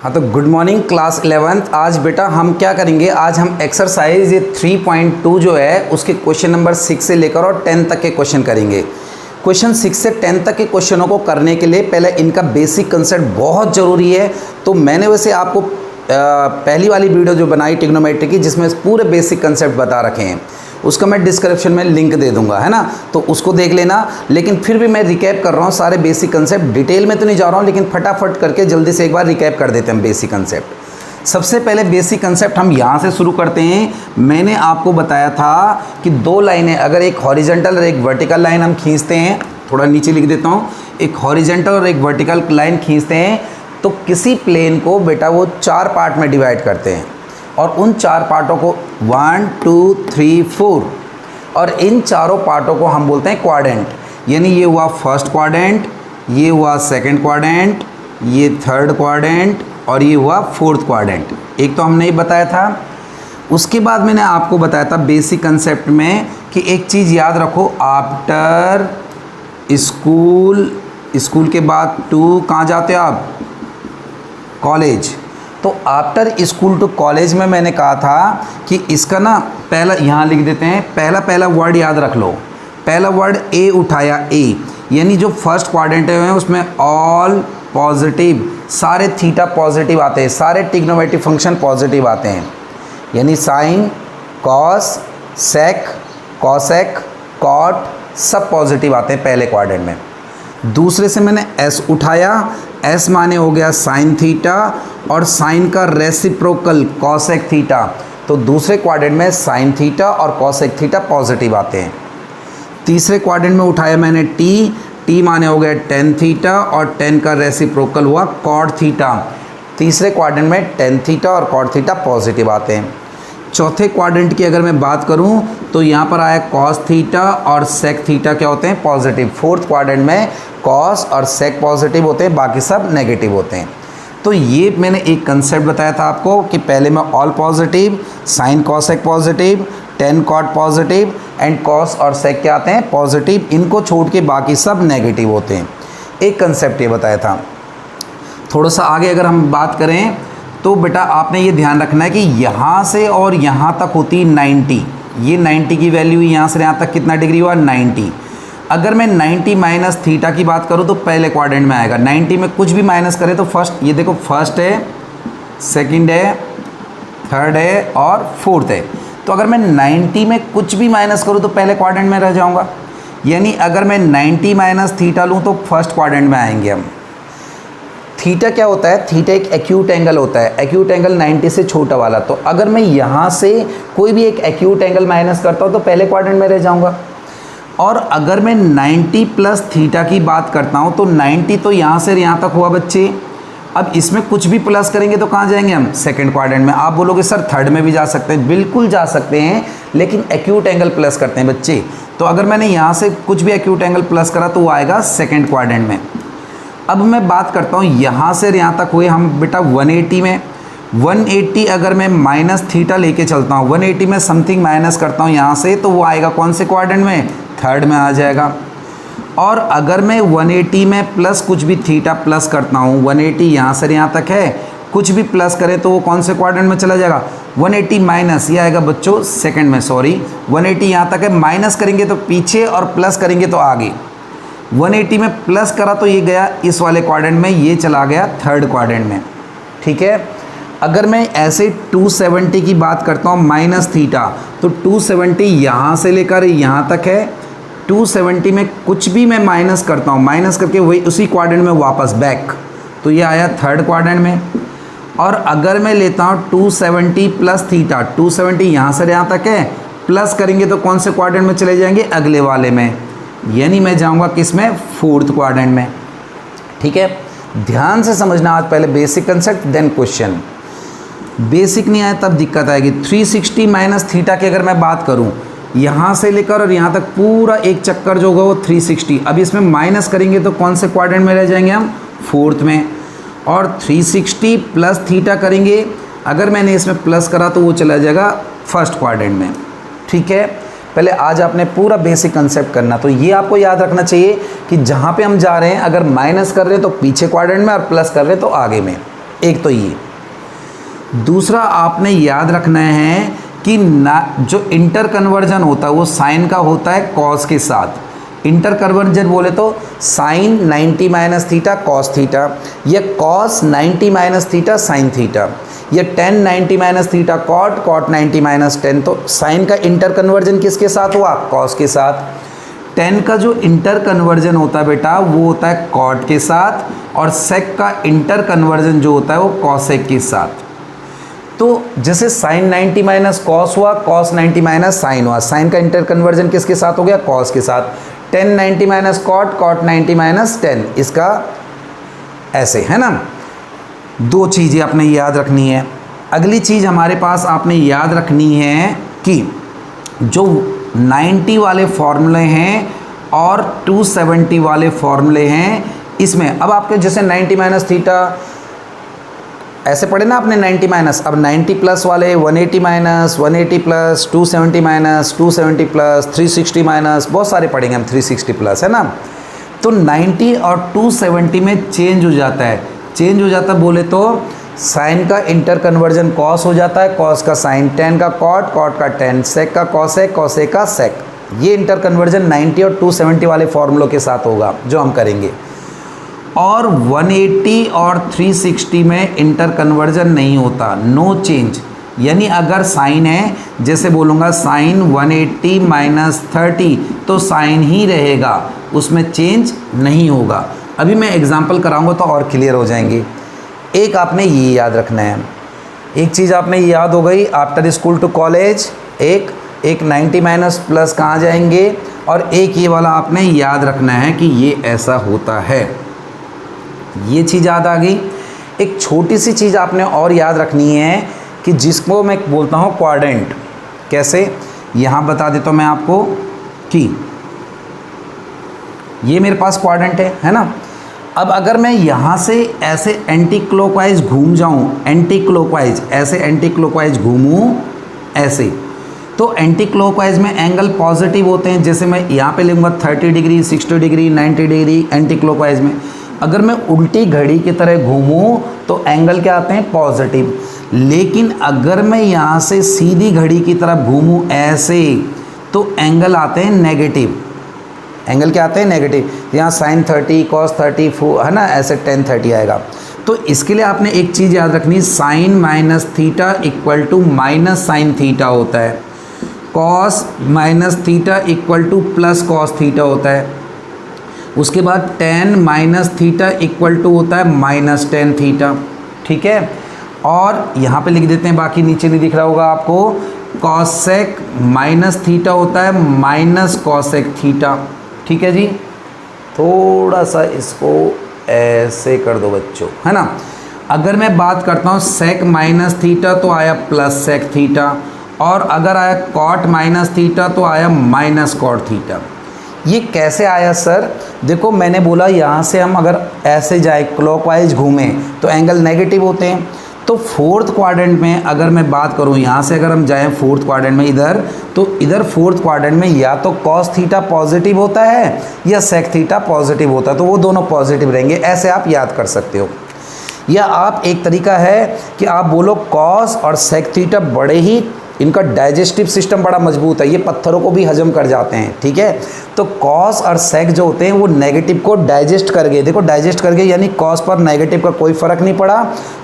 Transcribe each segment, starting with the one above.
हाँ तो good morning class 11th। आज बेटा हम क्या करेंगे, आज हम एक्सरसाइज ये 3.2 जो है उसके क्वेश्चन नंबर 6 से लेकर और 10 तक के क्वेश्चन करेंगे। क्वेश्चन 6 से 10 तक के क्वेश्चनों को करने के लिए पहले इनका बेसिक कंसेप्ट बहुत ज़रूरी है। तो मैंने वैसे आपको पहली वाली वीडियो जो बनाई ट्रिग्नोमेट्री की, जिसमें पूरे बेसिक कंसेप्ट बता रखे हैं, उसका मैं डिस्क्रिप्शन में लिंक दे दूंगा, है ना, तो उसको देख लेना। लेकिन फिर भी मैं रिकैप कर रहा हूँ सारे बेसिक कंसेप्ट, डिटेल में तो नहीं जा रहा हूँ, लेकिन फटाफट करके जल्दी से एक बार रिकैप कर देते हैं बेसिक कंसेप्ट। सबसे पहले बेसिक कंसेप्ट हम यहाँ से शुरू करते हैं। मैंने आपको बताया था कि दो लाइनें, अगर एक हॉरिजेंटल और एक वर्टिकल लाइन हम खींचते हैं, थोड़ा नीचे लिख देता हूँ, एक हॉरिजेंटल और एक वर्टिकल लाइन खींचते हैं तो किसी प्लेन को बेटा वो 4 पार्ट में डिवाइड करते हैं, और उन 4 पार्टों को 1 2 3 4, और इन चारों पार्टों को हम बोलते हैं क्वाड्रेंट। यानी ये हुआ फर्स्ट क्वाड्रेंट, ये हुआ सेकंड क्वाड्रेंट, ये थर्ड क्वाड्रेंट, और ये हुआ फोर्थ क्वाड्रेंट। एक तो हमने ही बताया था। उसके बाद मैंने आपको बताया था बेसिक कंसेप्ट में कि एक चीज़ याद रखो, आफ्टर स्कूल के बाद टू कहाँ जाते हो आप, कॉलेज। तो आफ्टर स्कूल टू कॉलेज में मैंने कहा था कि इसका ना पहला यहाँ लिख देते हैं, पहला वर्ड याद रख लो। पहला वर्ड ए उठाया, ए, यानी जो फर्स्ट क्वाड्रेंट है उसमें ऑल पॉजिटिव, सारे थीटा पॉजिटिव आते हैं, सारे ट्रिग्नोमेट्रिक फंक्शन पॉजिटिव आते हैं, यानी साइन, कॉस, सेक, कॉसेक, कॉट सब पॉजिटिव आते हैं पहले क्वाड्रेंट में। दूसरे से मैंने एस उठाया, एस माने हो गया साइन थीटा, और साइन का रेसिप्रोकल कॉसेक थीटा, तो दूसरे क्वाड्रेंट में साइन थीटा और कॉसेक थीटा पॉजिटिव आते हैं। तीसरे क्वाड्रेंट में उठाया मैंने टी, टी माने हो गया टेन थीटा, और टेन का रेसिप्रोकल हुआ कॉट थीटा। तीसरे क्वाड्रेंट में टेन थीटा और कॉट थीटा पॉजिटिव आते हैं। चौथे क्वाड्रेंट की अगर मैं बात करूं तो यहाँ पर आया कॉस थीटा और सेक थीटा क्या होते हैं, पॉजिटिव। फोर्थ क्वाड्रेंट में कॉस और सेक पॉजिटिव होते हैं, बाकी सब नेगेटिव होते हैं। तो ये मैंने एक कंसेप्ट बताया था आपको कि पहले में all positive, sine cosec positive, tan cot positive, and cos और सेक क्या आते हैं, पॉजिटिव। इनको छोड़ के बाकी सब नेगेटिव होते हैं। एक कंसेप्ट ये बताया था। थोड़ा सा आगे अगर हम बात करें तो बेटा आपने ये ध्यान रखना है कि यहाँ से और यहाँ तक होती 90, ये 90 की वैल्यू, यहाँ से यहाँ तक कितना डिग्री हुआ, 90। अगर मैं 90 माइनस थीटा की बात करूँ तो पहले क्वाड्रेंट में आएगा। 90 में कुछ भी माइनस करें तो फर्स्ट, ये देखो फर्स्ट है, सेकंड है, थर्ड है और फोर्थ है। तो अगर मैं 90 में कुछ भी माइनस करूँ तो पहले क्वाड्रेंट में रह जाऊँगा। यानी अगर मैं 90 माइनस थीटा लूँ तो फर्स्ट क्वाड्रेंट में आएंगे हम। थीटा क्या होता है, थीटा एक एक्यूट एंगल होता है, एक्यूट एंगल 90 से छोटा वाला। तो अगर मैं यहाँ से कोई भी एक एक्यूट एंगल माइनस करता हूँ तो पहले क्वाड्रेंट में रह जाऊँगा। और अगर मैं 90 प्लस थीटा की बात करता हूँ तो 90 तो यहाँ से यहाँ तक हुआ बच्चे। अब इसमें कुछ भी प्लस करेंगे तो कहाँ जाएंगे हम, सेकंड क्वाड्रेंट में। आप बोलोगे सर थर्ड में भी जा सकते हैं, बिल्कुल जा सकते हैं, लेकिन एक्यूट एंगल प्लस करते हैं बच्चे। तो अगर मैंने यहाँ से कुछ भी एक्यूट एंगल प्लस करा तो वो आएगा सेकेंड क्वाड्रेंट में। अब मैं बात करता हूँ यहाँ से यहाँ तक हुए हम बेटा 180 में। 180 अगर मैं माइनस थीटा लेके चलता हूँ, 180 में समथिंग माइनस करता हूँ यहाँ से, तो वो आएगा कौन से क्वाड्रेंट में, थर्ड में आ जाएगा। और अगर मैं 180 में प्लस कुछ भी थीटा प्लस करता हूँ, 180 यहाँ से यहाँ तक है, कुछ भी प्लस करें तो वो कौन से क्वाड्रेंट में चला जाएगा, 180 माइनस, ये आएगा बच्चों सेकेंड में। सॉरी 180 यहाँ तक है, माइनस करेंगे तो पीछे और प्लस करेंगे तो आगे। 180 में प्लस करा तो ये गया इस वाले क्वाड्रेंट में, ये चला गया थर्ड क्वाड्रेंट में, ठीक है। अगर मैं ऐसे 270 की बात करता हूँ माइनस थीटा, तो 270 यहाँ से लेकर यहाँ तक है। 270 में कुछ भी मैं माइनस करता हूँ, माइनस करके वही उसी क्वाड्रेंट में वापस बैक, तो ये आया थर्ड क्वाड्रेंट में। और अगर मैं लेता हूँ 270 प्लस थीटा, 270 यहाँ से यहाँ तक है, प्लस करेंगे तो कौन से क्वाड्रेंट में चले जाएंगे, अगले वाले में, यानी मैं जाऊंगा किस में, फोर्थ क्वाड्रेंट में, ठीक है। ध्यान से समझना आज पहले basic concept then question. Basic नहीं आया तब दिक्कत आएगी। 360 माइनस थीटा की अगर मैं बात करूं, यहाँ से लेकर और यहाँ तक पूरा एक चक्कर जो होगा वो 360। अब इसमें माइनस करेंगे तो कौन से क्वाड्रेंट में रह जाएंगे हम, फोर्थ में। और 360 प्लस थीटा करेंगे, अगर मैंने इसमें प्लस करा तो वो चला जाएगा फर्स्ट क्वाड्रेंट में, ठीक है। पहले आज आपने पूरा बेसिक कंसेप्ट करना। तो ये आपको याद रखना चाहिए कि जहाँ पे हम जा रहे हैं, अगर माइनस कर रहे हैं तो पीछे क्वाड्रेंट में और प्लस कर रहे हैं तो आगे में। एक तो ये। दूसरा आपने याद रखना है कि ना जो इंटर कन्वर्जन होता है वो साइन का होता है कॉस के साथ। इंटर कन्वर्जन बोले तो sine 90 minus theta cos theta, या cos 90 minus theta sine theta, या tan 90 minus theta cot, cot 90 minus tan. तो साइन का इंटर कन्वर्जन किसके साथ हुआ? कॉस के साथ। टेन का जो इंटर कन्वर्जन होता है बेटा वो होता है कॉट के साथ, और सेक का इंटर कन्वर्जन जो होता है वो कॉसेक के साथ। तो जैसे साइन 90 माइनस कॉस हुआ, कॉस 90 माइनस साइन हुआ, साइन का इंटर कन्वर्जन किसके साथ हो गया? कॉस के साथ। Tan 90 minus cot, cot 90 minus tan, इसका ऐसे है ना। दो चीज़ें आपने याद रखनी है। अगली चीज़ हमारे पास आपने याद रखनी है कि जो 90 वाले फॉर्मूले हैं और 270 वाले फॉर्मूले हैं, इसमें अब आपके जैसे 90 माइनस थीटा ऐसे पढ़े ना आपने 90 माइनस, अब 90 प्लस वाले 180 minus, 180 plus, 270 minus, 270 plus, 360 minus, बहुत सारे पढ़ेंगे हम 360 प्लस, है ना। तो 90 और 270 में चेंज हो जाता है। चेंज हो जाता बोले तो साइन का इंटर कन्वर्जन कॉस हो जाता है, कॉस का साइन, टेन का कॉट, कॉट का टेन, सेक का कॉसेक, कॉसेक का सेक। ये इंटर कन्वर्जन 90 और 270 वाले फॉर्मूलों के साथ होगा जो हम करेंगे। और 180 और 360 में इंटर कन्वर्जन नहीं होता, नो चेंज। यानी अगर साइन है, जैसे बोलूँगा साइन 180 माइनस 30 तो साइन ही रहेगा, उसमें चेंज नहीं होगा। अभी मैं एग्जांपल कराऊंगा तो और क्लियर हो जाएंगे। एक आपने ये याद रखना है, एक चीज़ आपने याद हो गई आफ्टर स्कूल टू कॉलेज, एक 90 माइनस प्लस कहाँ जाएंगे, और एक ये वाला आपने याद रखना है कि ये ऐसा होता है। ये चीज़ याद आ गई। एक छोटी सी चीज़ आपने और याद रखनी है कि जिसको मैं बोलता हूँ क्वाड्रेंट। कैसे? यहाँ बता देता हूँ मैं आपको कि ये मेरे पास क्वाड्रेंट है ना। अब अगर मैं यहाँ से ऐसे एंटी क्लॉकवाइज घूम जाऊँ, एंटी क्लॉकवाइज, ऐसे एंटी क्लॉकवाइज घूमूँ ऐसे, तो एंटी क्लॉकवाइज में एंगल पॉजिटिव होते हैं। जैसे मैं यहाँ पे लूँगा 30 degree, 60 degree, 90 degree anti clockwise में। अगर मैं उल्टी घड़ी की तरह घूमूँ तो एंगल क्या आते हैं? पॉजिटिव। लेकिन अगर मैं यहाँ से सीधी घड़ी की तरफ घूमूँ ऐसे, तो एंगल आते हैं नेगेटिव। एंगल क्या आते हैं? नेगेटिव। यहाँ साइन 30, कॉस 30 है ना, ऐसे टेन 30 आएगा। तो इसके लिए आपने एक चीज़ याद रखनी, sine minus theta equal to minus sine theta होता है, cos minus theta equal to plus cos theta होता है। उसके बाद tan minus theta equal to होता है माइनस टेन थीटा, ठीक है। और यहाँ पे लिख देते हैं, बाकी नीचे नहीं दिख रहा होगा आपको, कॉसेक माइनस थीटा होता है माइनस कॉसेक थीटा, ठीक है जी। थोड़ा सा इसको ऐसे कर दो बच्चों, है ना। अगर मैं बात करता हूँ सेक माइनस थीटा तो आया प्लस सेक थीटा, और अगर आया कॉट माइनस थीटा तो आया माइनस कॉट थीटा। ये कैसे आया सर? देखो मैंने बोला यहाँ से हम अगर ऐसे जाए क्लॉकवाइज घूमें तो एंगल नेगेटिव होते हैं। तो फोर्थ क्वाड्रेंट में अगर मैं बात करूँ, यहाँ से अगर हम जाएं फोर्थ क्वाड्रेंट में इधर, तो इधर फोर्थ क्वाड्रेंट में या तो कॉस थीटा पॉजिटिव होता है या सेक थीटा पॉजिटिव होता है, तो वो दोनों पॉजिटिव रहेंगे। ऐसे आप याद कर सकते हो। या आप एक तरीका है कि आप बोलो कॉस और सेक थीटा बड़े ही, इनका डाइजेस्टिव सिस्टम बड़ा मजबूत है, ये पत्थरों को भी हजम कर जाते हैं, ठीक है। तो कॉस और सेक जो होते हैं वो नेगेटिव को डाइजेस्ट कर गए। देखो डाइजेस्ट कर गए, यानी कॉस पर नेगेटिव का कोई फ़र्क नहीं पड़ा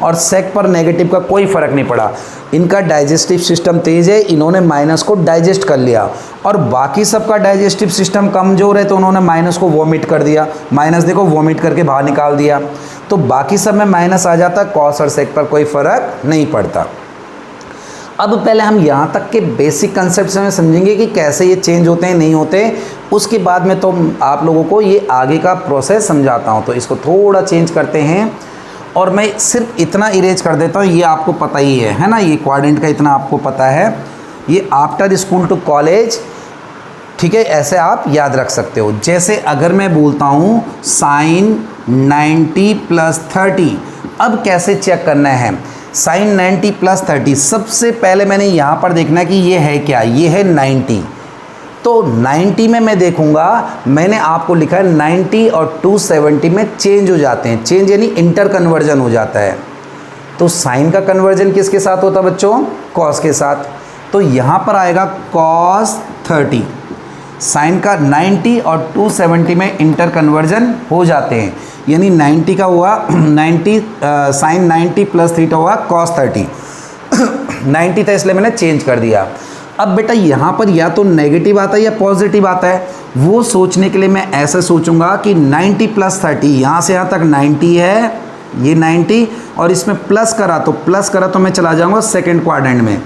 और सेक पर नेगेटिव का कोई फ़र्क नहीं पड़ा। इनका डाइजेस्टिव सिस्टम तेज़ है, इन्होंने माइनस को डाइजेस्ट कर लिया। और बाकी सबका डाइजेस्टिव सिस्टम कमज़ोर है तो उन्होंने माइनस को वॉमिट कर दिया। माइनस देखो वॉमिट करके बाहर निकाल दिया, तो बाकी सब में माइनस आ जाता, कॉस और सेक पर कोई फ़र्क नहीं पड़ता। अब पहले हम यहाँ तक के बेसिक कंसेप्ट में समझेंगे कि कैसे ये चेंज होते हैं, नहीं होते। उसके बाद में तो आप लोगों को ये आगे का प्रोसेस समझाता हूँ। तो इसको थोड़ा चेंज करते हैं और मैं सिर्फ इतना इरेज कर देता हूँ, ये आपको पता ही है ना, ये क्वाड्रेंट का इतना आपको पता है। ये आफ्टर स्कूल टू कॉलेज, ठीक है, ऐसे आप याद रख सकते हो। जैसे अगर मैं बोलता हूँ साइन 90 प्लस 30, अब कैसे चेक करना है साइन 90 प्लस 30? सबसे पहले मैंने यहाँ पर देखना है कि ये है क्या, ये है 90। तो 90 में मैं देखूँगा, मैंने आपको लिखा है 90 और 270 में चेंज हो जाते हैं। चेंज यानी इंटर कन्वर्जन हो जाता है। तो साइन का कन्वर्जन किसके साथ होता है बच्चों? कॉस के साथ। तो यहाँ पर आएगा cos 30। साइन का 90 और 270 में इंटर कन्वर्जन हो जाते हैं, यानी 90 का हुआ 90 साइन 90 प्लस थीटा हुआ cos 30। 90 था इसलिए मैंने चेंज कर दिया। अब बेटा यहाँ पर या तो नेगेटिव आता है या पॉजिटिव आता है, वो सोचने के लिए मैं ऐसे सोचूंगा कि 90 प्लस 30, यहाँ से यहाँ तक 90 है, ये 90 और इसमें प्लस करा तो मैं चला जाऊँगा सेकेंड क्वाड्रेंट में,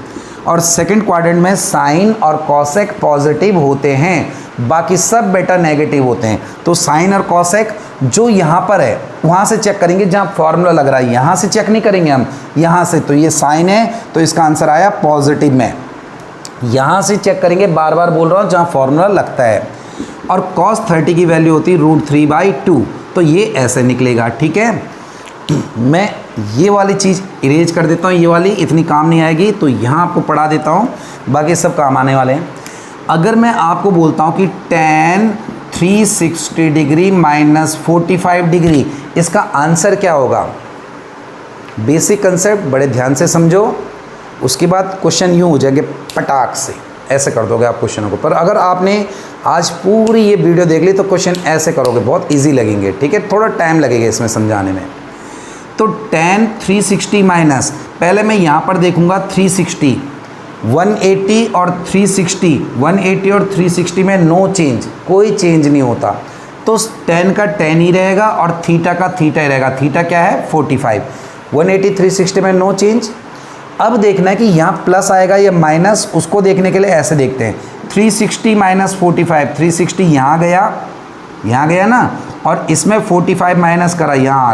और सेकेंड क्वाड्रेंट में साइन और कॉसेक पॉजिटिव होते हैं, बाकी सब बेटा नेगेटिव होते हैं। तो साइन और कॉसेक जो यहाँ पर है वहाँ से चेक करेंगे जहाँ फॉर्मूला लग रहा है, यहाँ से चेक नहीं करेंगे हम, यहाँ से। तो ये साइन है तो इसका आंसर आया पॉजिटिव में, यहाँ से चेक करेंगे, बार बार बोल रहा हूँ, जहाँ फॉर्मूला लगता है। और cos 30 की वैल्यू होती है √3/2, तो ये ऐसे निकलेगा। ठीक है, मैं ये वाली चीज़ इरेज कर देता हूँ, ये वाली इतनी काम नहीं आएगी, तो यहाँ आपको पढ़ा देता हूँ, बाकी सब काम आने वाले हैं। अगर मैं आपको बोलता हूँ कि tan 360 डिग्री माइनस 45 डिग्री, इसका आंसर क्या होगा? बेसिक कंसेप्ट बड़े ध्यान से समझो, उसके बाद क्वेश्चन यूँ हो जाएंगे पटाख से, ऐसे कर दोगे आप क्वेश्चनों को। पर अगर आपने आज पूरी ये वीडियो देख ली तो क्वेश्चन ऐसे करोगे, बहुत इजी लगेंगे। ठीक है, थोड़ा टाइम लगेगा इसमें समझाने में। तो tan 360 माइनस, पहले मैं यहाँ पर देखूँगा 360, 180 और 360, 180 और 360 में नो चेंज, कोई चेंज नहीं होता, तो tan का tan ही रहेगा और थीटा का थीटा ही रहेगा। थीटा क्या है? 45। 180 360 में नो चेंज। अब देखना है कि यहाँ प्लस आएगा या माइनस, उसको देखने के लिए ऐसे देखते हैं, 360 माइनस 45, 360 यहाँ गया ना, और इसमें 45 माइनस करा, यहाँ आ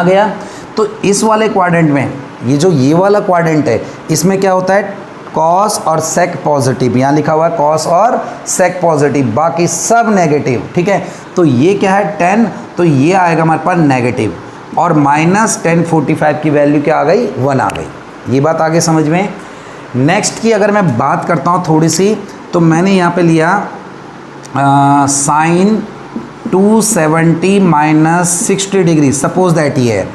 गया। तो इस वाले क्वाड्रेंट में ये वाला क्वाड्रेंट है, इसमें क्या होता है? कॉस और सेक पॉजिटिव, यहाँ लिखा हुआ है कॉस और सेक पॉजिटिव, बाकी सब नेगेटिव। ठीक है, तो ये क्या है? 10, तो ये आएगा हमारे पास नेगेटिव, और माइनस 1045 की वैल्यू क्या आ गई? 1 आ गई। ये बात आगे समझ में। नेक्स्ट की अगर मैं बात करता हूँ थोड़ी सी, तो मैंने यहाँ पे लिया sine 270 minus 60 degree, suppose that ये है।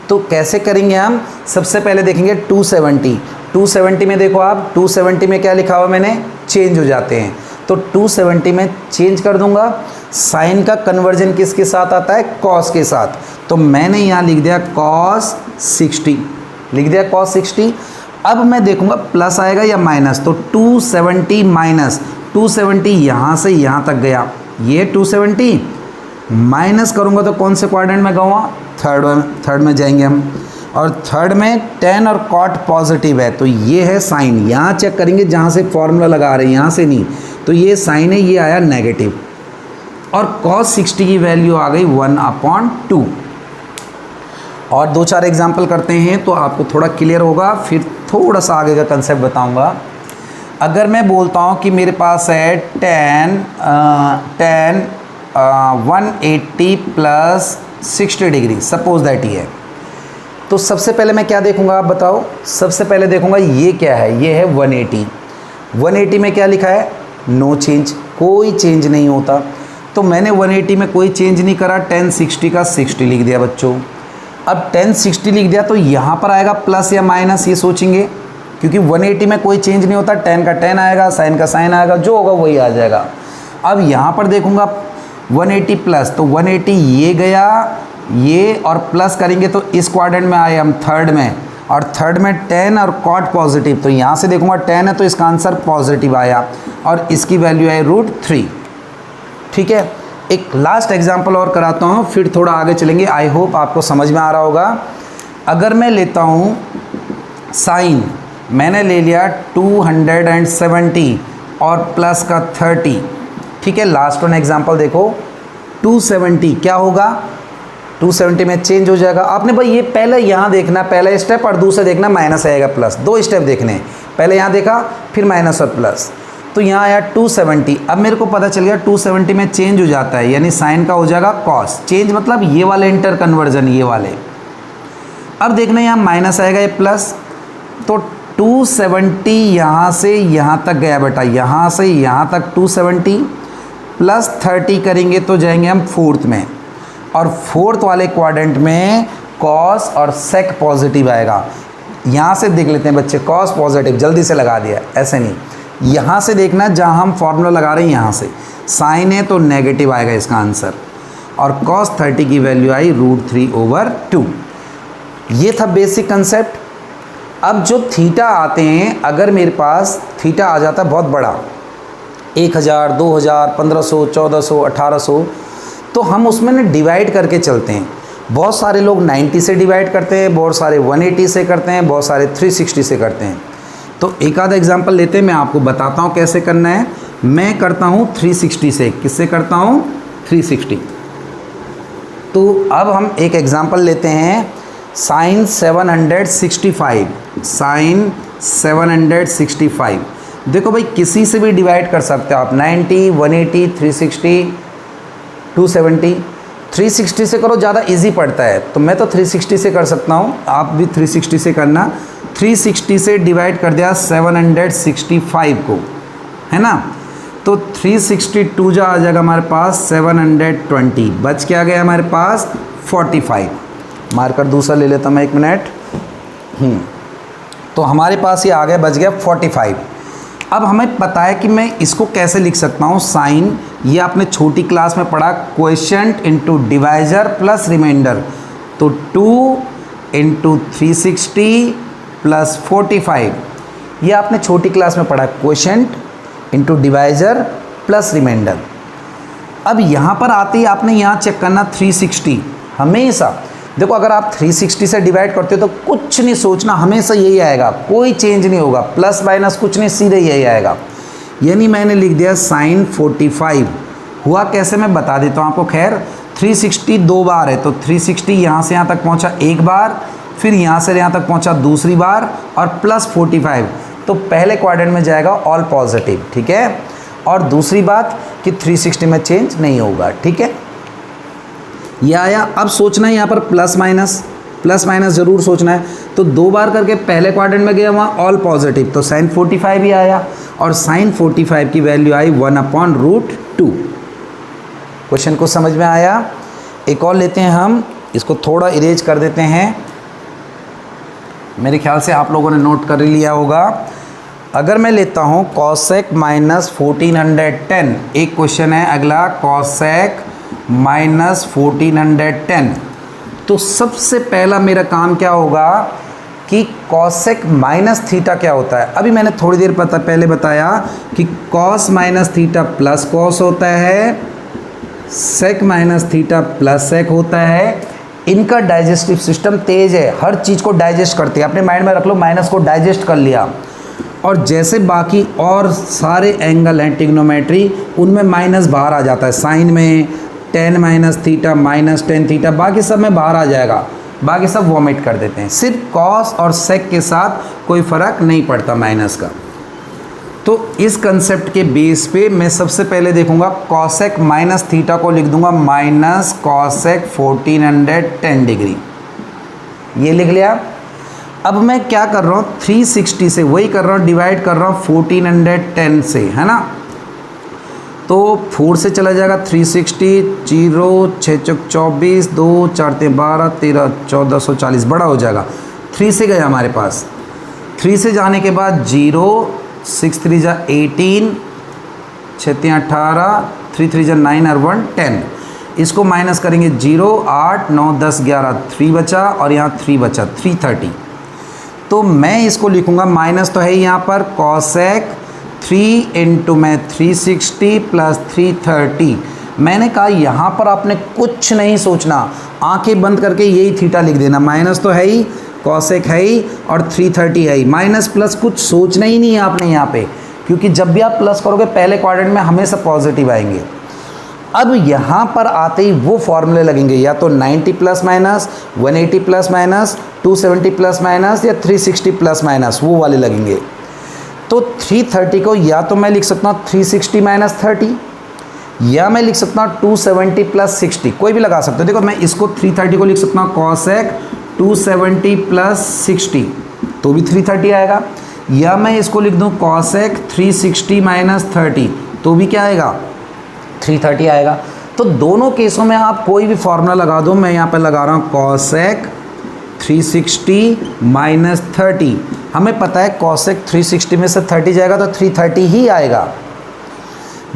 तो कैसे करेंगे हम? सबसे पहले देखेंगे 270 में, देखो आप 270 में क्या लिखा हुआ मैंने? चेंज हो जाते हैं, तो 270 में चेंज कर दूंगा। साइन का कन्वर्जन किसके साथ आता है? कॉस के साथ, तो मैंने यहाँ लिख दिया cos 60, cos 60। अब मैं देखूंगा प्लस आएगा या माइनस, तो 270 माइनस 270 यहाँ से यहाँ तक गया, ये 270 माइनस करूँगा तो कौन से क्वाड्रेंट में गऊँगा? थर्ड में जाएंगे हम, और थर्ड में tan और cot पॉजिटिव है, तो ये है साइन। यहाँ चेक करेंगे जहाँ से फॉर्मूला लगा रहे हैं, यहाँ से नहीं, तो ये साइन है, ये आया नेगेटिव, और cos 60 की वैल्यू आ गई 1/2। और 2-4 एग्जाम्पल करते हैं तो आपको थोड़ा क्लियर होगा, फिर थोड़ा सा आगे का कंसेप्ट बताऊंगा। अगर मैं बोलता हूं कि मेरे पास है tan 180 plus 60 degree, suppose that he है, तो सबसे पहले मैं क्या देखूंगा आप बताओ? सबसे पहले देखूंगा ये क्या है? ये है 180। 180 में क्या लिखा है? नो चेंज, कोई चेंज नहीं होता, तो मैंने 180 में कोई चेंज नहीं करा, 1060 का 60 लिख दिया बच्चों। अब 1060 लिख दिया तो यहाँ पर आएगा प्लस या माइनस, ये सोचेंगे, क्योंकि 180 में कोई चेंज नहीं होता, 10 का 10 आएगा, साइन का साइन आएगा, जो होगा वही आ जाएगा। अब यहाँ पर देखूँगा 180 प्लस, तो 180 ये गया, ये और प्लस करेंगे तो इस क्वाड्रेंट में आए हम थर्ड में, और थर्ड में 10 और cot पॉजिटिव, तो यहाँ से देखूँगा 10 है तो इसका आंसर पॉजिटिव आया, और इसकी वैल्यू है √3। ठीक है, एक लास्ट एग्जांपल और कराता हूँ, फिर थोड़ा आगे चलेंगे। आई होप आपको समझ में आ रहा होगा। अगर मैं लेता हूँ साइन, मैंने ले लिया 270 और प्लस का 30। ठीक है, लास्ट वन एग्जांपल देखो, 270 क्या होगा? 270 में चेंज हो जाएगा। आपने भाई ये पहले यहाँ देखना, पहला स्टेप, और दूसरा देखना माइनस आएगा प्लस, 2 स्टेप देखने। पहले यहाँ देखा, फिर माइनस और प्लस, तो यहाँ आया 270। अब मेरे को पता चल गया 270 में चेंज हो जाता है, यानी साइन का हो जाएगा कॉस। चेंज मतलब ये वाले इंटर कन्वर्जन, ये वाले। अब देखना यहाँ माइनस आएगा, ये प्लस, तो 270 यहाँ से यहाँ तक गया बेटा, यहाँ से यहाँ तक 270 प्लस 30 करेंगे तो जाएंगे हम फोर्थ में, और फोर्थ वाले क्वाड्रेंट में कॉस और सेक पॉजिटिव आएगा। यहाँ से देख लेते हैं बच्चे, कॉस पॉजिटिव जल्दी से लगा दिया, ऐसे नहीं, यहाँ से देखना जहाँ हम फॉर्मूला लगा रहे हैं यहाँ से, साइन है तो नेगेटिव आएगा इसका आंसर, और cos 30 की वैल्यू आई √3/2। ये था बेसिक कंसेप्ट। अब जो थीटा आते हैं, अगर मेरे पास थीटा आ जाता है बहुत बड़ा, 1000, 2000, 1500, 1400, 1800, तो हम उसमें ना डिवाइड करके चलते हैं। बहुत सारे लोग 90 से डिवाइड करते हैं, बहुत सारे 180 से करते हैं, बहुत सारे 360 से करते हैं। तो एक आधा एग्जांपल लेते हैं, मैं आपको बताता हूँ कैसे करना है। मैं करता हूँ 360 से। किससे करता हूँ? 360। तो अब हम एक एग्जांपल लेते हैं, साइन 765। साइन 765 देखो भाई, किसी से भी डिवाइड कर सकते हो आप, 90, 180, 360, 270। 360 से करो, ज़्यादा इजी पड़ता है, तो मैं तो 360 से कर सकता हूँ, आप भी 360 से करना। 360 से डिवाइड कर दिया 765 को, है ना, तो 362 जा आ जाएगा हमारे पास 720, बच क्या गया हमारे पास 45। मार्कर दूसरा ले लेता हूँ मैं, 1 मिनट। तो हमारे पास ये आ गया, बच गया 45। अब हमें पता है कि मैं इसको कैसे लिख सकता हूँ, साइन, ये आपने छोटी क्लास में पढ़ा, quotient into divisor plus remainder, तो 2 इंटू 360 प्लस 45, ये आपने छोटी क्लास में पढ़ा, quotient into divisor plus remainder. अब यहाँ पर आते ही आपने यहाँ चेक करना 360, हमेशा देखो अगर आप 360 से डिवाइड करते हो तो कुछ नहीं सोचना, हमेशा यही आएगा, कोई चेंज नहीं होगा, प्लस माइनस कुछ नहीं, सीधे यही आएगा। यानी मैंने लिख दिया साइन 45। हुआ कैसे मैं बता देता हूँ आपको। खैर 360 2 बार है, तो 360 यहाँ से यहाँ तक पहुँचा एक बार, फिर यहाँ से यहाँ तक पहुँचा दूसरी बार, और प्लस 45, तो पहले क्वाड्रेंट में जाएगा ऑल पॉजिटिव, ठीक है। और दूसरी बात कि 360 में चेंज नहीं होगा, ठीक है। यह आया। अब सोचना है यहाँ पर प्लस माइनस ज़रूर सोचना है, तो 2 बार करके पहले क्वाड्रेंट में गया, वहाँ ऑल पॉजिटिव, तो साइन 45 ही आया, और साइन 45 की वैल्यू आई 1/√2। क्वेश्चन को समझ में आया। एक और लेते हैं हम, इसको थोड़ा इरेज कर देते हैं, मेरे ख्याल से आप लोगों ने नोट कर लिया होगा। अगर मैं लेता हूँ कॉसेक -1410, एक क्वेश्चन है अगला, कॉसेक -1410, तो सबसे पहला मेरा काम क्या होगा कि कॉसेक माइनस थीटा क्या होता है। अभी मैंने थोड़ी देर पहले बताया कि cos minus theta plus cos होता है, sec minus theta plus sec होता है। इनका डाइजेस्टिव सिस्टम तेज है, हर चीज़ को डाइजेस्ट करते हैं, अपने माइंड में रख लो, माइनस को डाइजेस्ट कर लिया। और जैसे बाकी और सारे एंगल हैं ट्रिग्नोमेट्री, उनमें माइनस बाहर आ जाता है, साइन में tan minus theta minus tan theta, बाकी सब में बाहर आ जाएगा, बाकी सब वॉमिट कर देते हैं। सिर्फ कॉस और सेक के साथ कोई फ़र्क नहीं पड़ता माइनस का। तो इस कंसेप्ट के बेस पे मैं सबसे पहले देखूंगा कॉसेक माइनस थीटा को लिख दूंगा माइनस कॉसेक 1410 डिग्री, ये लिख लिया। अब मैं क्या कर रहा हूँ, 360 से वही कर रहा हूँ, डिवाइड कर रहा हूँ 1410 से, है ना, तो 4 से चला जाएगा 360, 0 6 चौक 24, 2 4 12 13 1440, बड़ा हो जाएगा। 3 से गया हमारे पास, 3 से जाने के बाद 0 6 3 जा 18, 6 3 18, 3 3 जा 9 और 1 10, इसको माइनस करेंगे 0 8 9 10 11, 3 बचा, और यहाँ 3 बचा, 330। तो मैं इसको लिखूँगा, माइनस तो है ही यहाँ पर, कॉसेक 3 इंटू में 360 प्लस 330। मैंने कहा यहाँ पर आपने कुछ नहीं सोचना, आंखें बंद करके यही थीटा लिख देना, माइनस तो है ही, कॉसेक है ही, और 330 है ही, माइनस प्लस कुछ सोचना ही नहीं है आपने यहाँ पे, क्योंकि जब भी आप प्लस करोगे पहले क्वाड्रेंट में हमेशा पॉजिटिव आएंगे। अब यहाँ पर आते ही वो फॉर्मूले लगेंगे, या तो 90 plus minus, 180 plus minus, 270 plus minus, या 360 प्लस माइनस, वो वाले लगेंगे। तो 330 को या तो मैं लिख सकता हूँ 360 माइनस 30, या मैं लिख सकता हूँ 270 प्लस 60, कोई भी लगा सकते हो। देखो मैं इसको 330 को लिख सकता हूँ कॉसेक 270 प्लस 60, तो भी 330 आएगा, या मैं इसको लिख दूँ कॉसेक 360 माइनस 30, तो भी क्या आएगा, 330 आएगा। तो दोनों केसों में आप कोई भी फॉर्मूला लगा दो, मैं यहाँ पर लगा रहा हूँ कॉसेक 360 माइनस 30, हमें पता है कॉसेक 360 में से 30 जाएगा तो 330 ही आएगा।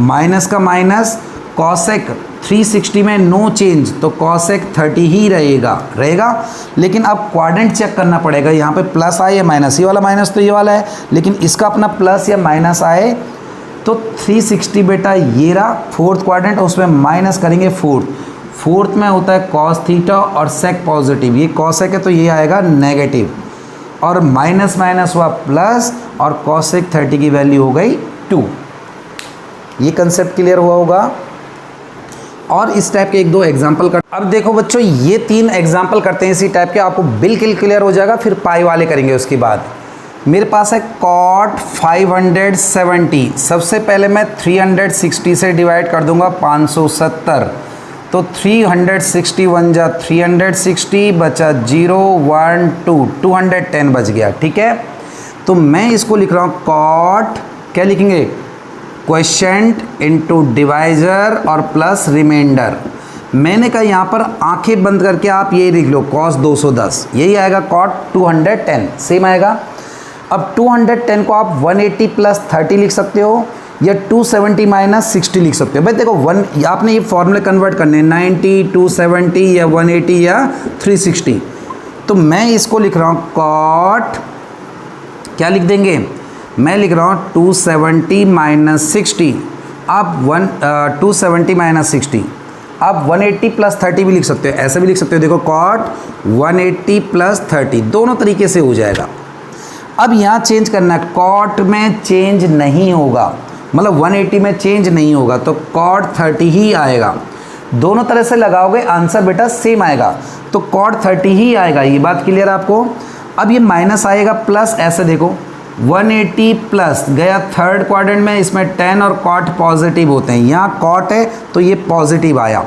माइनस का माइनस, कॉसेक 360 में नो चेंज तो कॉसेक 30 ही रहेगा। लेकिन अब क्वाड्रेंट चेक करना पड़ेगा, यहाँ पे प्लस आए या माइनस, ये वाला माइनस तो ये वाला है, लेकिन इसका अपना प्लस या माइनस आए तो 360 बेटा ये रहा फोर्थ क्वाड्रेंट, उसमें माइनस करेंगे फोर्थ में होता है कॉस थीटा और सेक पॉजिटिव, ये कॉसेक है तो ये आएगा नेगेटिव, और माइनस माइनस हुआ प्लस और कॉसेक 30 की वैल्यू हो गई 2। ये कंसेप्ट क्लियर हुआ होगा। और इस टाइप के 1-2 एग्जाम्पल कर, अब देखो बच्चों ये 3 एग्जाम्पल करते हैं इसी टाइप के, आपको बिल्कुल क्लियर हो जाएगा। फिर पाई वाले करेंगे उसके बाद। मेरे पास है कॉट 570, सबसे पहले मैं 360 से डिवाइड कर दूंगा 570, तो 361 जा 360 बचा 0 1 2 210 बच गया, ठीक है। तो मैं इसको लिख रहा हूँ कॉट, क्या लिखेंगे, क्वोशिएंट इनटू डिवाइजर और प्लस रिमाइंडर। मैंने कहा यहाँ पर आंखें बंद करके आप ये लिख लो कॉस 210, यही आएगा कॉट 210 सेम आएगा। अब 210 को आप 180 प्लस 30 लिख सकते हो या 270 माइनस 60 लिख सकते हो। भाई देखो आपने ये फॉर्मूले कन्वर्ट करने 90, 270 या 180 या 360। तो मैं इसको लिख रहा हूँ कॉट, क्या लिख देंगे, मैं लिख रहा हूँ 270 माइनस 60, आप 270 माइनस 60, आप 180 प्लस 30 भी लिख सकते हो, ऐसे भी लिख सकते हो। देखो कॉट 180 प्लस 30 दोनों तरीके से हो जाएगा। अब यहाँ चेंज करना है, कॉट में चेंज नहीं होगा, मतलब 180 में चेंज नहीं होगा तो कॉट 30 ही आएगा। दोनों तरह से लगाओगे आंसर बेटा सेम आएगा, तो कॉट 30 ही आएगा। ये बात क्लियर आपको। अब ये माइनस आएगा प्लस, ऐसे देखो 180 प्लस गया थर्ड क्वाड्रेंट में, इसमें 10 और कॉट पॉजिटिव होते हैं, यहाँ कॉट है तो ये पॉजिटिव आया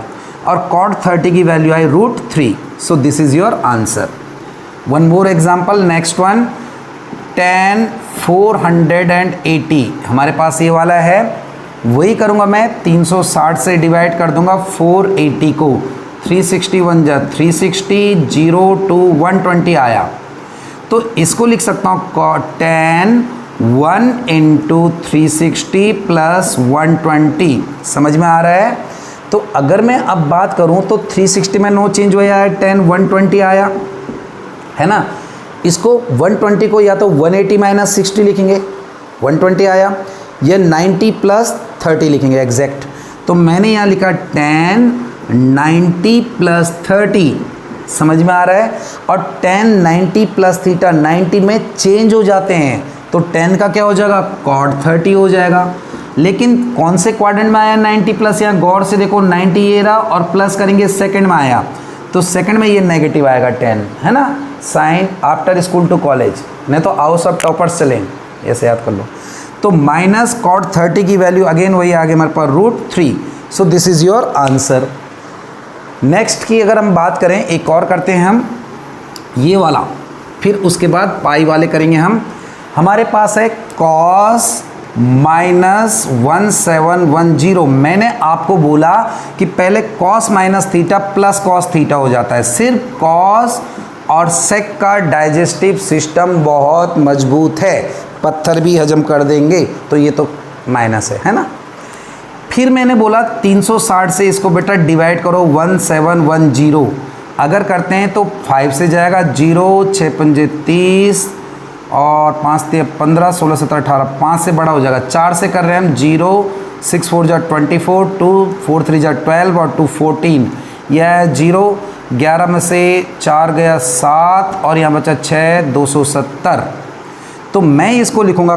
और कॉट 30 की value I √3। So this is your answer. One more example, next one, tan 480, हमारे पास ये वाला है, वही करूँगा मैं 360 से डिवाइड कर दूंगा 480 को, 361 जा 360 0 2 120 आया, तो इसको लिख सकता हूँ tan 1 इंटू 360 प्लस 120। समझ में आ रहा है। तो अगर मैं अब बात करूँ तो 360 में नो चेंज हुआ है, tan 120 आया है ना। इसको 120 को या तो 180 माइनस 60 लिखेंगे, 120 आया, या 90 प्लस 30 लिखेंगे एग्जैक्ट। तो मैंने यहाँ लिखा tan 90 प्लस 30, समझ में आ रहा है। और tan 90 प्लस थीटा 90 में चेंज हो जाते हैं, तो tan का क्या हो जाएगा, cot 30 हो जाएगा। लेकिन कौन से क्वाड्रेंट में आया 90 प्लस, यहाँ गौर से देखो 90 ये रहा और प्लस करेंगे सेकंड में आया, तो सेकंड में ये नेगेटिव आएगा 10, है ना। Sine after school to college, नहीं तो आओ सब टॉपर्स चलें, ऐसे याद कर लो। तो माइनस कॉट 30 की वैल्यू अगेन वही आगे हमारे पास √3। So this is your answer. Next की अगर हम बात करें, एक और करते हैं हम ये वाला, फिर उसके बाद पाई वाले करेंगे हम। हमारे पास है कॉस माइनस 1710। मैंने आपको बोला कि पहले cos minus theta plus cos theta हो जाता है। सिर्फ कॉस और सेक का डाइजेस्टिव सिस्टम बहुत मजबूत है, पत्थर भी हजम कर देंगे, तो ये तो माइनस है ना। फिर मैंने बोला 360 से इसको बेटा डिवाइड करो 1710। अगर करते हैं तो 5 से जाएगा 0, 6 पंजे 30 और 5 से 15, 16 से 18, 5 से बड़ा हो जाएगा। 4 से कर रहे हैं हम 0, 6 4 जा 24, 2 4 3 जा 12 और 2 14, यह 0, 11 में से 4 गया 7 और यहाँ बचा 6, 270। तो मैं इसको लिखूँगा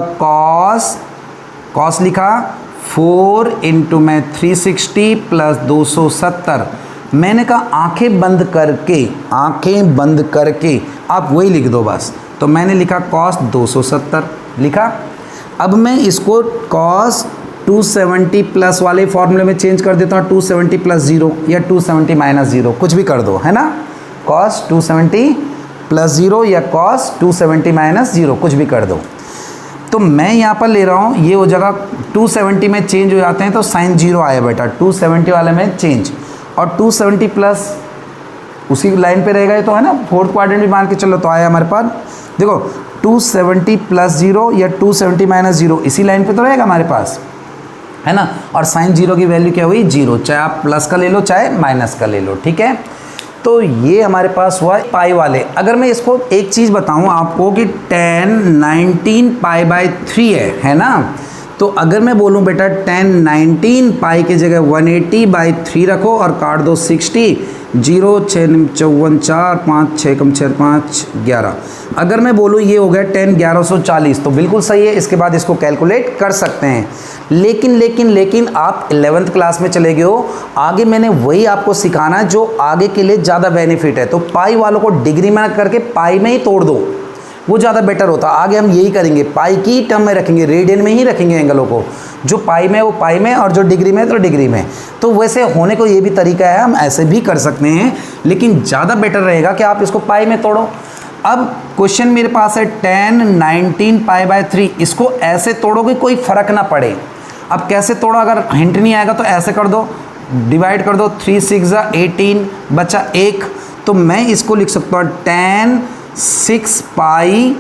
कॉस लिखा 4 इंटू में 360 प्लस 270। मैंने कहा आंखें बंद करके आप वही लिख दो बस। तो मैंने लिखा कॉस 270 लिखा। अब मैं इसको कॉस 270 प्लस वाले फॉर्मूले में चेंज कर देता हूँ, 270 प्लस 0 या 270 माइनस 0, कुछ भी कर दो, है ना। कॉस 270 प्लस 0 या कॉस 270 माइनस 0, कुछ भी कर दो। तो मैं यहाँ पर ले रहा हूँ, ये हो जाएगा 270 में चेंज हो जाते हैं तो साइन 0 आया बेटा, 270 वाले में चेंज, और 270 प्लस उसी लाइन पे रहेगा ये तो, है ना, फोर्थ क्वाड्रेंट भी मान के चलो। तो आया हमारे पास, देखो 270 प्लस 0 या 270 माइनस 0 इसी लाइन पे तो रहेगा हमारे पास, है ना। और साइन 0 की वैल्यू क्या हुई 0, चाहे आप प्लस का ले लो चाहे माइनस का ले लो, ठीक है। तो ये हमारे पास हुआ पाई वाले। अगर मैं इसको एक चीज़ बताऊं आपको कि 10 19 पाई बाय 3 है ना। तो अगर मैं बोलूं बेटा 10 19 पाई की जगह 180 बाई 3 रखो और काट दो 60, 0 6 54 4 5 6 कम 6 5 11। अगर मैं बोलूँ ये हो गया 10 1140 तो बिल्कुल सही है, इसके बाद इसको कैलकुलेट कर सकते हैं। लेकिन आप 11th क्लास में चले गए हो, आगे मैंने वही आपको सिखाना है जो आगे के लिए ज़्यादा बेनिफिट है। तो पाई वालों को डिग्री में करके पाई में ही तोड़ दो, वो ज़्यादा बेटर होता। आगे हम यही करेंगे, पाई की टर्म में रखेंगे, रेडियन में ही रखेंगे एंगलों को, जो पाई में वो पाई में और जो डिग्री में तो डिग्री में। तो वैसे होने को ये भी तरीका है, हम ऐसे भी कर सकते हैं, लेकिन ज़्यादा बेटर रहेगा कि आप इसको पाई में तोड़ो। अब क्वेश्चन मेरे पास है 10 19 पाई बाय 3, इसको ऐसे तोड़ोगे कोई फ़र्क ना पड़े। अब कैसे तोड़ो, अगर हिंट नहीं आएगा तो ऐसे कर दो, डिवाइड कर दो, 3 6 18 बचा 1। तो मैं इसको लिख सकता हूँ 10 6 पाई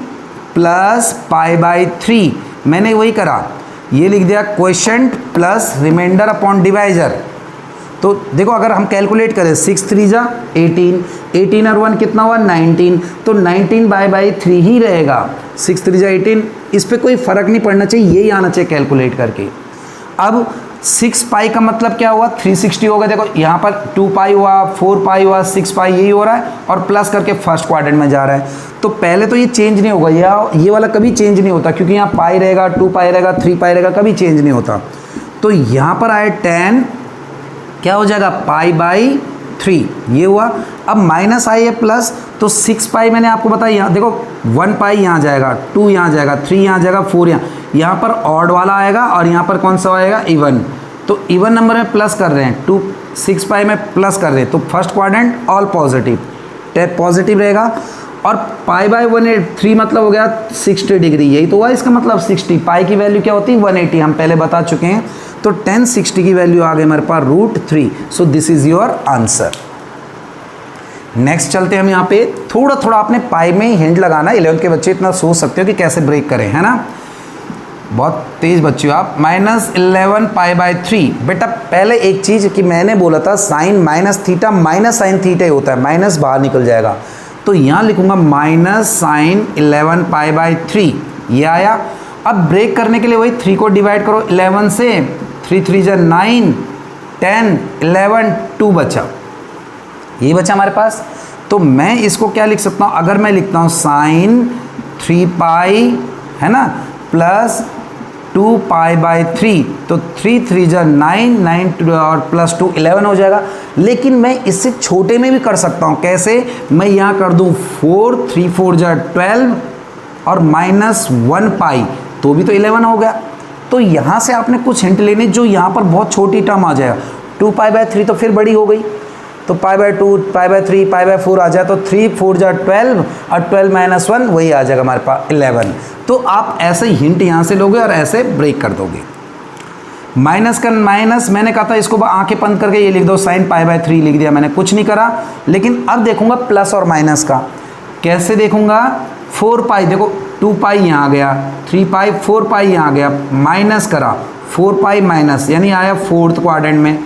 प्लस पाई बाई 3। मैंने वही करा, ये लिख दिया quotient plus remainder upon divisor. तो देखो अगर हम कैलकुलेट करें 6 3 जा 18, 18 और 1 कितना हुआ 19, तो 19 बाई 3 ही रहेगा। 6 3 जा 18, इस पर कोई फ़र्क नहीं पड़ना चाहिए, यही आना चाहिए कैलकुलेट करके। अब 6 पाई का मतलब क्या हुआ 360 होगा। देखो यहाँ पर 2 पाई हुआ, 4 पाई हुआ, 6 पाई यही हो रहा है और प्लस करके फर्स्ट क्वाड्रेंट में जा रहा है। तो पहले तो ये चेंज नहीं होगा, ये वाला कभी चेंज नहीं होता, क्योंकि यहाँ पाई रहेगा, 2 पाई रहेगा, 3 पाई रहेगा, कभी चेंज नहीं होता। तो यहाँ पर आए 10 क्या हो जाएगा पाई बाई 3, ये हुआ। अब माइनस आई है प्लस, तो 6 पाई मैंने आपको बताया, यहाँ देखो 1 पाई यहाँ जाएगा, 2 यहाँ जाएगा, 3 यहाँ जाएगा, 4 यहाँ पर ऑड वाला आएगा और यहाँ पर कौन सा आएगा इवन। तो इवन नंबर में प्लस कर रहे हैं, 2 6 पाई में प्लस कर रहे हैं, तो first quadrant all positive, tap positive रहेगा। और पाई बाई 183 मतलब हो गया 60 डिग्री, यही तो हुआ इसका मतलब 60। पाई की वैल्यू क्या होती है 180, हम पहले बता चुके हैं। तो 10 60 की वैल्यू आ गई हमारे पास √3। So this is your answer. Next चलते हैं हम यहाँ पे, थोड़ा आपने पाई में हिंट लगाना, 11th के बच्चे इतना सोच सकते हो कि कैसे ब्रेक करें, है ना। बहुत तेज बच्चे हो आप। -11 पाई बाई 3, बेटा पहले एक चीज़ कि मैंने बोला था sine minus theta minus sine theta ही होता है, माइनस बाहर निकल जाएगा। तो यहाँ लिखूंगा माइनस साइन 11 पाई बाई 3, ये आया। अब ब्रेक करने के लिए वही 3 को डिवाइड करो 11 से, 3 3 जा 9 10 11 2 बचा, ये बचा हमारे पास। तो मैं इसको क्या लिख सकता हूँ, अगर मैं लिखता हूँ साइन 3 पाई, है ना, प्लस 2 पाई बाई 3, तो 3 3 जा 9 9 और प्लस 2 11 हो जाएगा। लेकिन मैं इससे छोटे में भी कर सकता हूँ, कैसे, मैं यहाँ कर दूँ 4 3 4 जा 12 और -1 पाई, तो भी तो 11 हो गया। तो यहाँ से आपने कुछ हिंट लेने, जो यहाँ पर बहुत छोटी टर्म आ जाएगा। 2 पाई बाई 3 तो फिर बड़ी हो गई, तो pi by 2 pi by 3 pi by 4 आ जाए, तो 3 4 जा 12 और 12 -1 वही आ जाएगा हमारे पास 11। तो आप ऐसे हिंट यहाँ से लोगे और ऐसे ब्रेक कर दोगे। माइनस का माइनस मैंने कहा था इसको आंखें बंद करके ये लिख दो, साइन पाई बाई 3 लिख दिया मैंने, कुछ नहीं करा। लेकिन अब देखूंगा प्लस और माइनस का, कैसे देखूंगा 4 पाई, देखो 2 पाई यहाँ आ गया, 3 पाई 4 पाई यहाँ आ गया, माइनस करा 4 पाई माइनस, यानी आया फोर्थ क्वाड्रेंट में।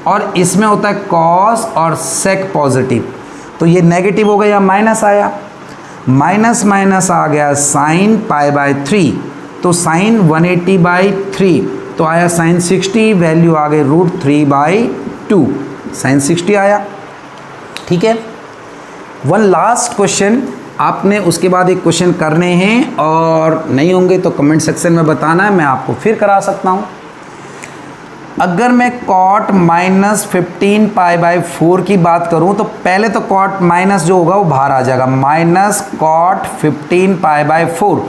और इसमें होता है कॉस और सेक पॉजिटिव, तो ये नेगेटिव हो गया, माइनस आया, माइनस माइनस आ गया साइन पाई बाई 3, तो साइन 180 बाई 3, तो आया साइन 60, वैल्यू आ गई √3 बाई 2, साइन 60 आया। ठीक है, वन लास्ट क्वेश्चन आपने उसके बाद एक क्वेश्चन करने हैं, और नहीं होंगे तो कमेंट सेक्शन में बताना है, मैं आपको फिर करा सकता हूँ। अगर मैं कॉट -15 पाई बाई 4 की बात करूं, तो पहले तो कॉट माइनस जो होगा वो बाहर आ जाएगा, माइनस कॉट 15 पाई बाई 4।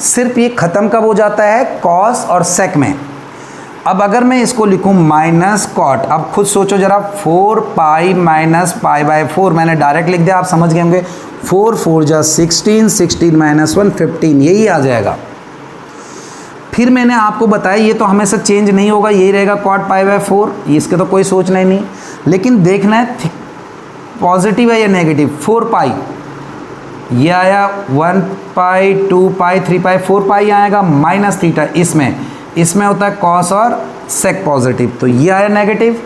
सिर्फ ये ख़त्म कब हो जाता है, कॉस और सेक में। अब अगर मैं इसको लिखूं माइनस कॉट, अब खुद सोचो जरा, 4 पाई माइनस पाई बाई 4, मैंने डायरेक्ट लिख दिया, आप समझ गए होंगे। 4 4 जा 16, 16 -1 15, यही आ जाएगा। फिर मैंने आपको बताया ये तो हमेशा चेंज नहीं होगा, यही रहेगा कॉट पाई बाई 4, इसके तो कोई सोचना ही नहीं। लेकिन देखना है पॉजिटिव है या नेगेटिव? 4 पाई, ये आया 1 पाई 2 पाई 3 पाई 4 पाई आएगा माइनस थीटा। इसमें होता है कॉस और सेक पॉजिटिव, तो ये आया नेगेटिव,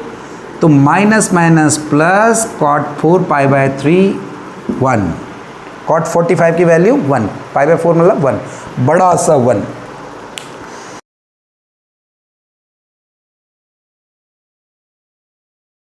तो minus minus plus cot 4 pi by 3 1, cot 45 की वैल्यू 1, पाई बाय 4 मतलब 1, बड़ा सा 1।